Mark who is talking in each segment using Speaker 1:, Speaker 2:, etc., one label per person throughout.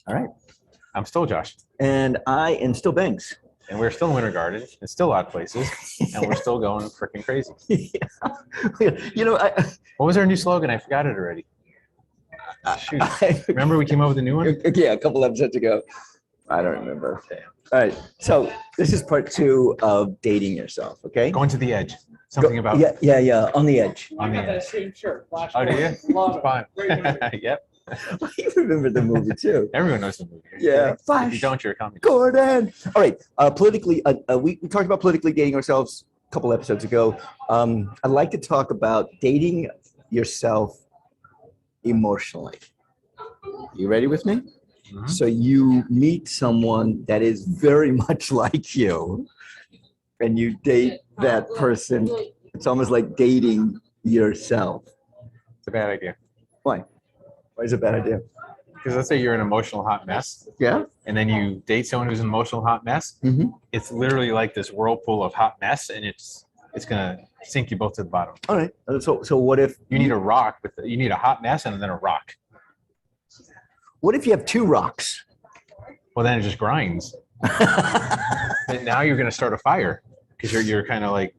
Speaker 1: All right. I'm still Josh.
Speaker 2: And I am still Banks.
Speaker 1: And we're still in Winter Garden. It's still odd places. And we're still going freaking crazy.
Speaker 2: Yeah. You know,
Speaker 1: What was our new slogan? I forgot it already. Shoot. Remember we came up with a new one?
Speaker 2: Yeah, a couple episodes ago. I don't remember. All right. So this is part 2 of dating yourself. Okay.
Speaker 1: Going to the edge. Something about
Speaker 2: Yeah. On the edge.
Speaker 1: on the edge.
Speaker 3: Same shirt.
Speaker 1: Oh, do you? It's fine. Yep.
Speaker 2: You remember the movie too.
Speaker 1: Everyone knows the movie.
Speaker 2: Yeah.
Speaker 1: If you don't, you're a communist.
Speaker 2: Gordon. All right. Politically, we talked about politically dating ourselves a couple episodes ago. I'd like to talk about dating yourself emotionally. You ready with me?
Speaker 1: Mhm.
Speaker 2: So you meet someone that is very much like you, and you date that person. It's almost like dating yourself.
Speaker 1: It's a bad idea.
Speaker 2: Why? Why is it a bad idea?
Speaker 1: Because let's say you're an emotional hot mess,
Speaker 2: Yeah.
Speaker 1: and then you date someone who's an emotional hot mess.
Speaker 2: Mm-hmm.
Speaker 1: It's literally like this whirlpool of hot mess, and it's gonna sink you both to the bottom.
Speaker 2: All right. So what if
Speaker 1: You need a rock you need a hot mess and then a rock.
Speaker 2: you have 2 rocks?
Speaker 1: Well, then it just grinds. And now you're gonna start a fire because you're kind of like,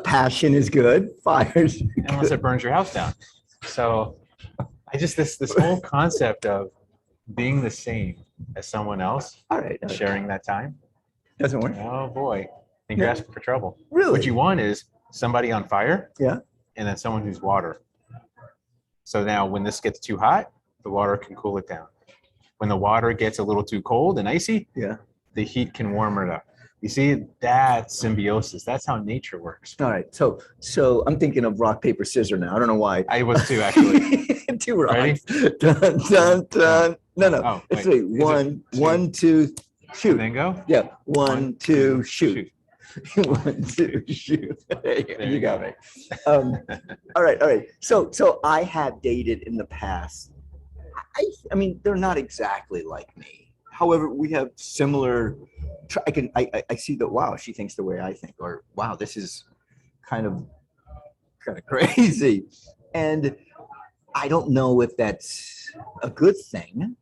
Speaker 2: Passion is good. Fire's
Speaker 1: unless
Speaker 2: good.
Speaker 1: it burns your house down. So I just this whole concept of being the same as someone else,
Speaker 2: All right.
Speaker 1: sharing that time.
Speaker 2: Doesn't work.
Speaker 1: Oh boy, I think you're
Speaker 2: Yeah.
Speaker 1: asking for trouble.
Speaker 2: Really?
Speaker 1: What you want is somebody on fire,
Speaker 2: Yeah.
Speaker 1: and then someone who's water. So now when this gets too hot, the water can cool it down. When the water gets a little too cold and icy,
Speaker 2: Yeah.
Speaker 1: the heat can warm it up. You see, that's symbiosis. That's how nature works.
Speaker 2: All right. So I'm thinking of rock, paper, scissors now. I don't know why.
Speaker 1: I was too, actually.
Speaker 2: 2 rocks.
Speaker 1: Ready?
Speaker 2: Dun, dun, dun. No.
Speaker 1: Oh,
Speaker 2: Let's
Speaker 1: wait.
Speaker 2: see.
Speaker 1: Is it
Speaker 2: One,
Speaker 1: two?
Speaker 2: 1, 2, shoot.
Speaker 1: Then go.
Speaker 2: Yeah. 1, 2, shoot. 1, 2, shoot.
Speaker 1: There
Speaker 2: You
Speaker 1: you
Speaker 2: got
Speaker 1: go.
Speaker 2: me. All right. So I have dated in the past. I mean, they're not exactly like me. However, we have similar. I see that. Wow, she thinks the way I think, or wow, this is kind of crazy, and I don't know if that's a good thing.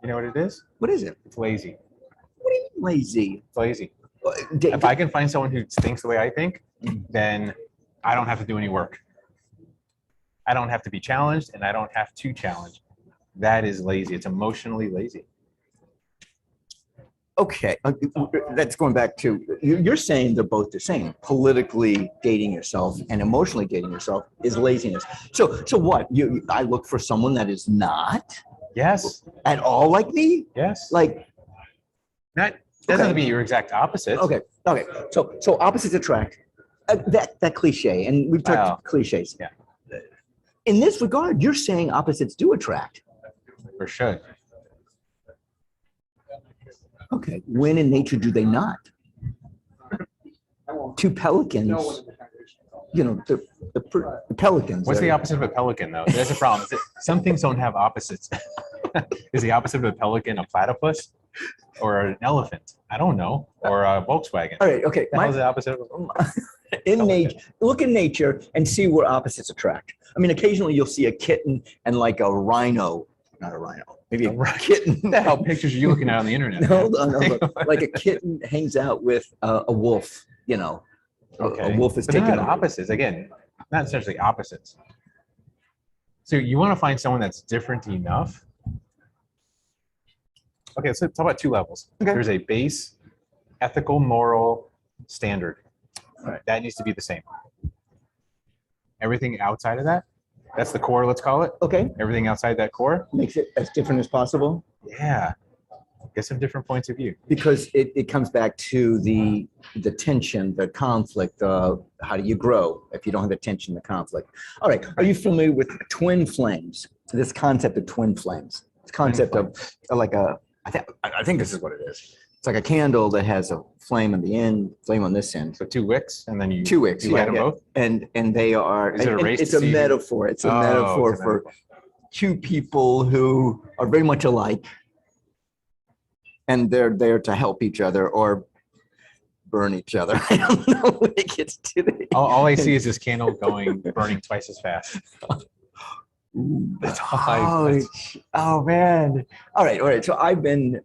Speaker 1: You know what it is?
Speaker 2: What is it?
Speaker 1: It's lazy.
Speaker 2: What do you mean lazy?
Speaker 1: It's lazy.
Speaker 2: Da-
Speaker 1: If I can find someone who thinks the way I think, then I don't have to do any work. I don't have to be challenged, and I don't have to challenge. That is lazy. It's emotionally lazy.
Speaker 2: Okay, that's going back to you're saying they're both the same. Politically dating yourself and emotionally dating yourself is laziness. So what? I look for someone that is not
Speaker 1: Yes.
Speaker 2: at all like me.
Speaker 1: Yes.
Speaker 2: Like
Speaker 1: Not doesn't have to be your exact opposite.
Speaker 2: okay. So opposites attract. That cliche, and we've talked
Speaker 1: Wow.
Speaker 2: cliches.
Speaker 1: Yeah.
Speaker 2: In this regard, you're saying opposites do attract.
Speaker 1: For sure.
Speaker 2: Okay. When in nature do they not? 2 pelicans. The pelicans.
Speaker 1: What's
Speaker 2: are-
Speaker 1: the opposite of a pelican, though? That's a problem. Some things don't have opposites. Is the opposite of a pelican a platypus or an elephant? I don't know. Or a Volkswagen.
Speaker 2: All right. Okay.
Speaker 1: The hell's the opposite of a
Speaker 2: In nature, look in nature and see where opposites attract. I mean, occasionally you'll see a kitten and like a rhino, not a rhino, maybe a kitten.
Speaker 1: What the hell pictures are you looking at on the internet?
Speaker 2: Hold on. Like a kitten hangs out with a wolf,
Speaker 1: Okay.
Speaker 2: A wolf is
Speaker 1: But they're
Speaker 2: taking
Speaker 1: not opposites. Again, not essentially opposites. So you want to find someone that's different enough. Okay, so talk about 2 levels.
Speaker 2: Okay.
Speaker 1: There's a base ethical, moral standard.
Speaker 2: Right.
Speaker 1: That needs to be the same. Everything outside of that, that's the core, let's call it.
Speaker 2: Okay.
Speaker 1: Everything outside that core,
Speaker 2: Makes it as different as possible
Speaker 1: yeah. Get some different points of view.
Speaker 2: because it comes back to the tension, the conflict. How do you grow if you don't have the tension, the conflict? All right. Are you familiar with twin flames? This concept of twin flames. This concept of like I think this is what it is. It's like a candle that has a flame on the end, flame on this end.
Speaker 1: So 2 wicks, and then you
Speaker 2: 2 wicks,
Speaker 1: you light them
Speaker 2: yeah.
Speaker 1: both.
Speaker 2: And they are.
Speaker 1: Is it a
Speaker 2: and
Speaker 1: race to
Speaker 2: it's a
Speaker 1: see who-
Speaker 2: metaphor. It's a
Speaker 1: Oh,
Speaker 2: metaphor
Speaker 1: it's a
Speaker 2: for
Speaker 1: metaphor.
Speaker 2: 2 people who are very much alike, and they're there to help each other or burn each other. I don't know when it gets to the.
Speaker 1: All I see is this candle burning twice as fast. That's all I.
Speaker 2: Oh man. All right, all right. So I've been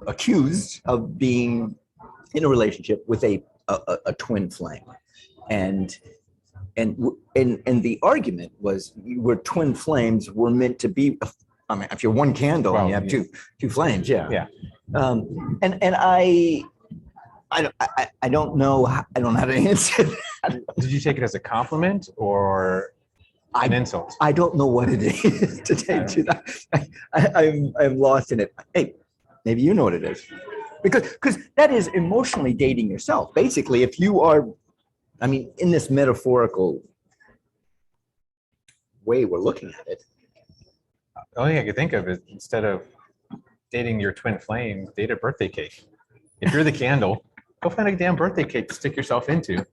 Speaker 2: accused of being in a relationship with a twin flame, and and the argument was we're twin flames. We're meant to be. I mean, if you're one candle and you have two flames, yeah.
Speaker 1: Yeah.
Speaker 2: And I don't know. I don't know how to answer that.
Speaker 1: Did you take it as a compliment or an insult?
Speaker 2: I don't know what it is to take you that. I'm lost in it. Hey, maybe you know what it is, because that is emotionally dating yourself. Basically, if you are, I mean, in this metaphorical way we're looking at it.
Speaker 1: The only thing I could think of is instead of dating your twin flame, date a birthday cake. If you're the candle, go find a damn birthday cake to stick yourself into.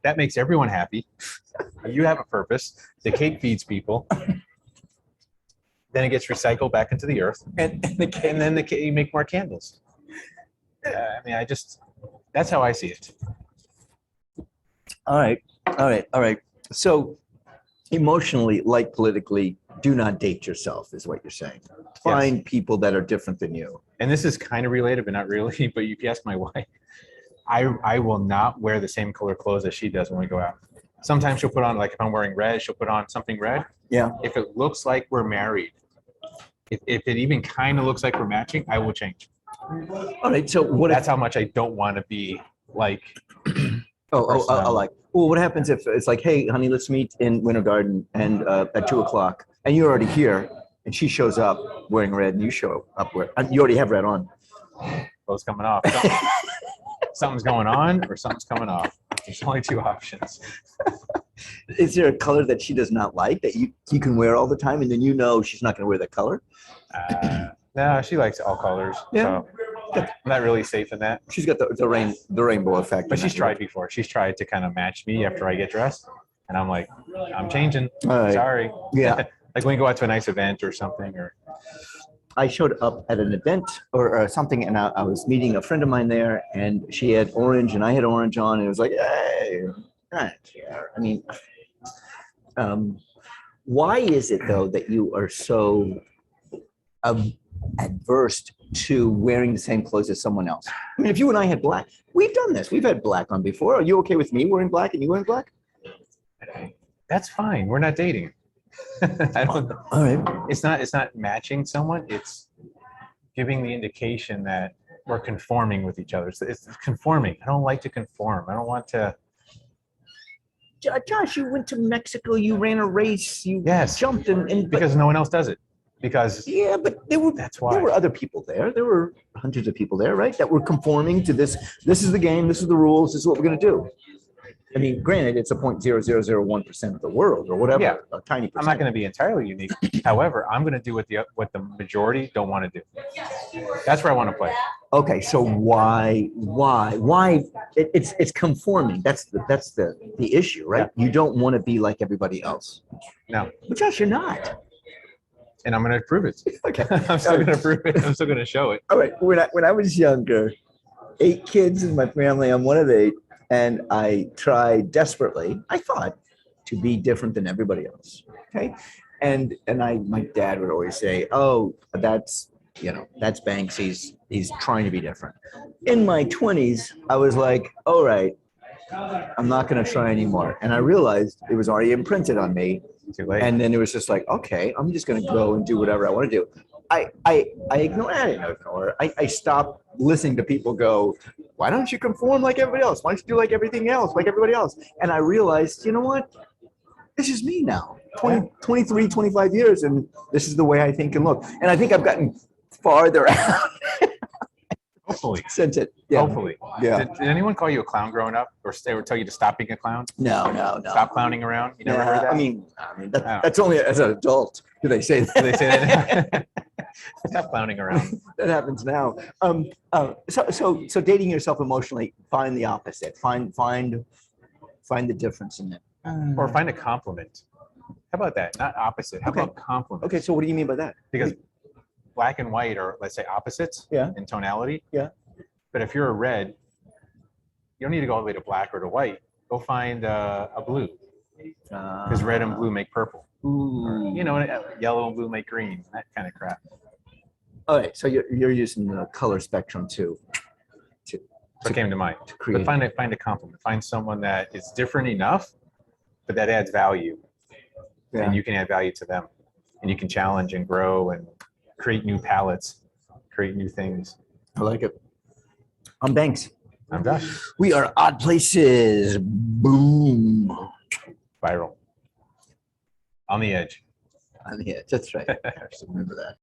Speaker 1: That makes everyone happy. You have a purpose. The cake feeds people. Then it gets recycled back into the earth, and then you make more candles. I mean, that's how I see it.
Speaker 2: All right. So emotionally, like politically, do not date yourself, is what you're saying. Find people that are different than you.
Speaker 1: And this is kind of related, but not really. But if you ask my wife, I will not wear the same color clothes as she does when we go out. Sometimes she'll put on, like if I'm wearing red, she'll put on something red.
Speaker 2: Yeah.
Speaker 1: If it looks like we're married, if it even kind of looks like we're matching, I will change.
Speaker 2: All right. So
Speaker 1: that's how much I don't want to be like.
Speaker 2: Well, what happens if it's like, hey, honey, let's meet in Winter Garden and at 2:00, and you're already here, and she shows up wearing red, and you show up you already have red on.
Speaker 1: Clothes coming off. Something's going on, or something's coming off. There's only two options.
Speaker 2: Is there a color that she does not like that you can wear all the time, and then you know she's not going to wear that color?
Speaker 1: No, she likes all colors. Yeah. So I'm not really safe in that.
Speaker 2: She's got the rainbow effect.
Speaker 1: But she's tried before. She's tried to kind of match me after I get dressed, and I'm like, I'm changing. Sorry.
Speaker 2: Yeah.
Speaker 1: Like when we go out to a nice event or something, or.
Speaker 2: I showed up at an event or something, and I was meeting a friend of mine there, and she had orange, and I had orange on, and it was like, hey, I mean, why is it though that you are so adverse to wearing the same clothes as someone else? I mean, if you and I had black, we've done this. We've had black on before. Are you okay with me wearing black and you wearing black?
Speaker 1: That's fine. We're not dating. I don't.
Speaker 2: All right.
Speaker 1: It's not matching someone. It's giving the indication that we're conforming with each other. It's conforming. I don't like to conform. I don't want to.
Speaker 2: Josh, you went to Mexico. You ran a race. You jumped and
Speaker 1: because no one else does it. Because
Speaker 2: but there were other people there. There were hundreds of people there, right? That were conforming to this. This is the game. This is the rules. This is what we're going to do. I mean, granted, it's a 0.0001% of the world or whatever, a tiny percent.
Speaker 1: I'm not going to be entirely unique. However, I'm going to do what the majority don't want to do. That's where I want to play.
Speaker 2: Okay, so why? It's conforming. That's the issue, right? Yeah. You don't want to be like everybody else.
Speaker 1: No.
Speaker 2: But Josh, you're not.
Speaker 1: And I'm going to prove it. Okay. I'm still going to prove it. I'm still going to show it.
Speaker 2: All right. When I was younger, 8 kids in my family, I'm one of 8. And I tried desperately, I thought, to be different than everybody else. Okay. And my dad would always say, oh, that's Banks. He's trying to be different. In my 20s, I was like, all right, I'm not going to try anymore. And I realized it was already imprinted on me.
Speaker 1: Too late.
Speaker 2: And then it was just like, okay, I'm just going to go and do whatever I want to do. I ignore. I stopped listening to people go, why don't you conform like everybody else? Why don't you do like everything else, like everybody else? And I realized, you know what? This is me now, 23, 25 years, and this is the way I think and look. And I think I've gotten farther out.
Speaker 1: Hopefully.
Speaker 2: Since it.
Speaker 1: Yeah. Hopefully.
Speaker 2: Yeah.
Speaker 1: Did anyone call you a clown growing up or tell you to stop being a clown?
Speaker 2: No.
Speaker 1: Stop clowning around? You never heard that?
Speaker 2: I mean that's only as an adult. Do they say that?
Speaker 1: Do they say that? Stop clowning around.
Speaker 2: That happens now. So dating yourself emotionally, find the opposite. Find the difference in it.
Speaker 1: Or find a compliment. How about that? Not opposite. How about compliment?
Speaker 2: Okay, so what do you mean by that?
Speaker 1: Because black and white are, let's say, opposites in tonality.
Speaker 2: Yeah.
Speaker 1: But if you're a red, you don't need to go all the way to black or to white. Go find a blue. because red and blue make purple. Or,
Speaker 2: Ooh.
Speaker 1: you know, yellow and blue make green. That kind of crap.
Speaker 2: All right, so you're using the color spectrum to
Speaker 1: What came to mind.
Speaker 2: create.
Speaker 1: But find a compliment. Find someone that is different enough, but that adds value,
Speaker 2: Yeah.
Speaker 1: and you can add value to them, and you can challenge and grow and create new palettes, create new things.
Speaker 2: I like it. I'm Banks.
Speaker 1: I'm Josh.
Speaker 2: We are Odd Places. Boom.
Speaker 1: Viral. On the edge.
Speaker 2: On the edge. That's right. I have to remember that.